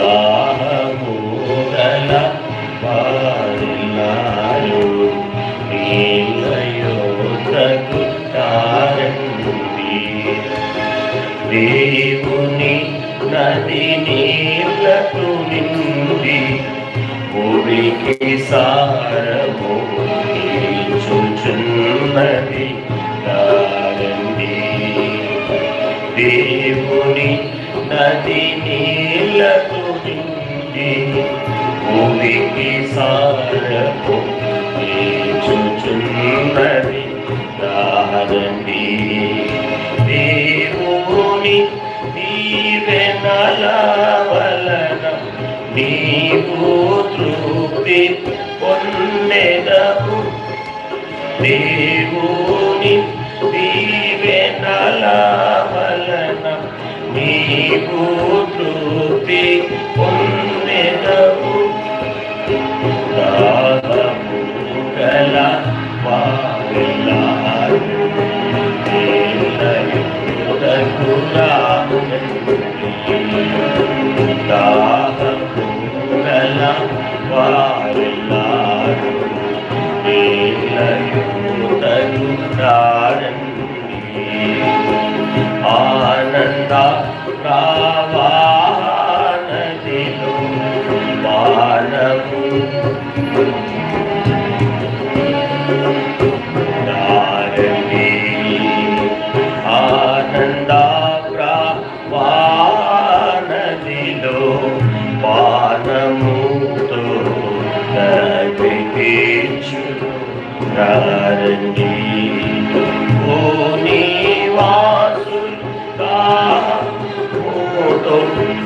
దాహము గల వారిల్లారు నీలయోతకు తారండి. దేవుని నది నీళ్లతో నిండి భూమికి సారము ఇచ్చుచున్నది తారండి. దేవుని నది నీళ్లతో నిండి భూమికి సారము ఇచ్చుచున్నది తారండి. దేవుని దీవెనల వలన నీవు తృప్తి పొందెదవు. దేవుని దీవెనల వలన నీవు తృప్తి పొందెదవు. దాహము గల వారిల్లారు నీలయోతకు దాహము గల వారిల్లారు నీలయోతకు తారండి. ఆనంద ప్రవాహనదిలో పానము తారండి. ఆనంద ప్రవాహనదిలో పానముతో తీర్చురారండి. ఓ నివాసులు దాహముతో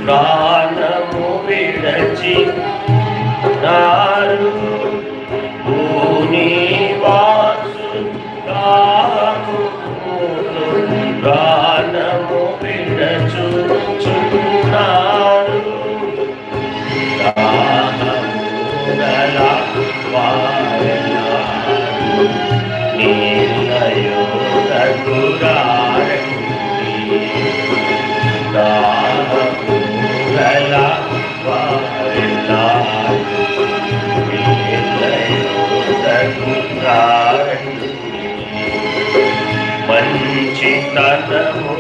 ప్రాణము విడచి నారు. ఓ నివాసులు దాహముతో ప్రాణము విడచుచున్నారు. దాహముగల వారిల్లారు నీలయోతకు తారండి. దాహముగల వారిల్లారు నీలయోతకు తారండి. మంచితనము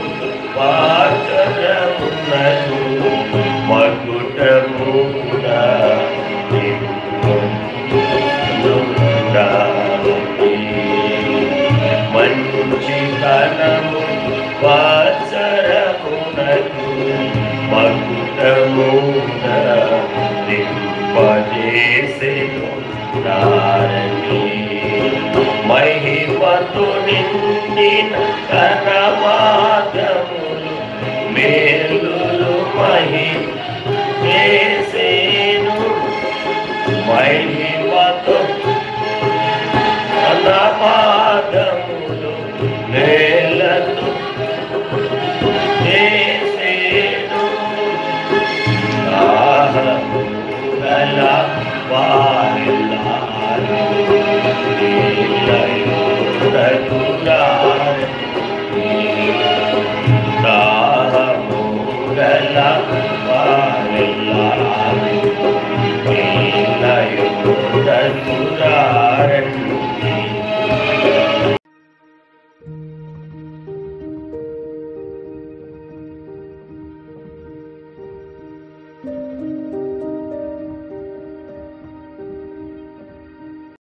వాచనమునకు మకుటముగా మంచితనము వాచనమునకు మకుటముగా నింపజేసెను తారండి. మహిమతో నిండిన కనమాదములు మేలులు మహిమేసేను. మహిమతో కనమాదములు మేలులు చేసేను. దాహము గల వారిల్లారు నీలయోతకు తారండి. దాహము గల వారిల్లారు నీలయోతకు తారండి.